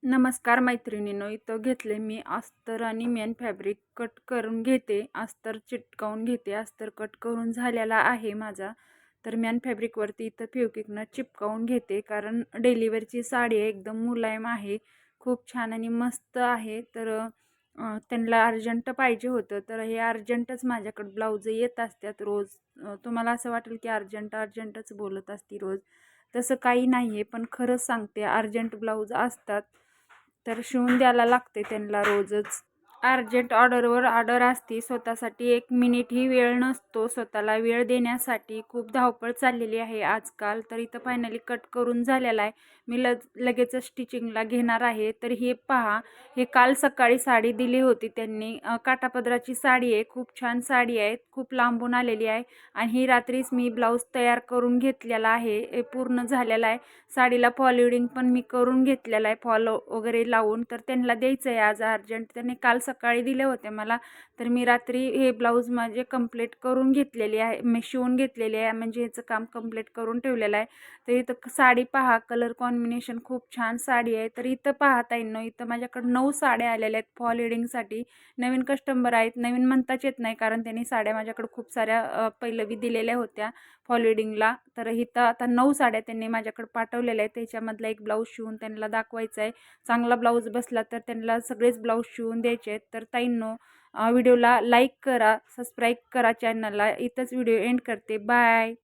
नमस्कार मैत्रिणींनो, इथं घेतले मी अस्तर आणि मेन फॅब्रिक कट करून घेते. अस्तर चिटकावून घेते. अस्तर कट करून झालेला आहे माझा. तर मेन फॅब्रिकवरती इथं फेविक्विकनं चिपकावून घेते, कारण डेलिव्हरची साडी आहे, एकदम मुलायम आहे, खूप छान आणि मस्त आहे. तर त्यांना अर्जंट पाहिजे होतं, तर हे अर्जंटच माझ्याकडे ब्लाऊज येत असतात रोज. तुम्हाला असं वाटेल की अर्जंटच बोलत असती रोज, तसं काही नाही आहे. पण खरंच सांगते, अर्जंट ब्लाऊज असतात तर शिवून द्यायला लागते त्यांना रोजच. अर्जंट ऑर्डर असती. स्वतःसाठी 1 मिनिटही वेळ नसतो. स्वतःला वेळ देण्यासाठी खूप धावपळ चाललेली आहे आजकाल. तर इथं फायनली कट करून झालेला आहे. मी लगेच स्टिचिंगला घेणार आहे. तर हे पहा, हे काल सकाळी साडी दिली होती त्यांनी. काठापदराची साडी आहे, खूप छान साडी आहे, खूप लांबून आलेली आहे. आणि ही रात्रीच मी ब्लाऊज तयार करून घेतलेला आहे, हे पूर्ण झालेला आहे. साडीला फॉलोडिंग पण मी करून घेतलेला आहे, फॉलो वगैरे लावून. तर त्यांना द्यायचं आहे आज अर्जंट. त्यांनी काल सकाळी दिले होते मला, तर मी रात्री हे ब्लाऊज माझे कंप्लीट करून घेतलेली आहे, मी शिवून घेतलेली आहे, म्हणजे ह्याचं काम कंप्लीट करून ठेवलेलं आहे. तर इथं साडी पहा, कलर कॉम्बिनेशन खूप छान साडी आहे. तर इथं पाहता येईल ना, इथं माझ्याकडे 9 साड्या आलेल्या आहेत फॉलोडिंगसाठी. नवीन कस्टमर आहेत, नवीन म्हणताच येत नाही, कारण त्यांनी साड्या माझ्याकडे खूप साऱ्या पहिलं बी दिलेल्या होत्या फॉलोडिंगला. तर इथं आता 9 साड्या त्यांनी माझ्याकडे पाठवलेल्या आहेत. त्याच्यामधला एक ब्लाऊज शिवून त्यांना दाखवायचा आहे. चांगला ब्लाऊज बसला तर त्यांना सगळेच ब्लाऊज शिवून द्यायचे आहेत. तर ताईंनो, व्हिडिओला लाईक करा, सबस्क्राईब करा चॅनलला. इथंच व्हिडिओ एंड करते. बाय.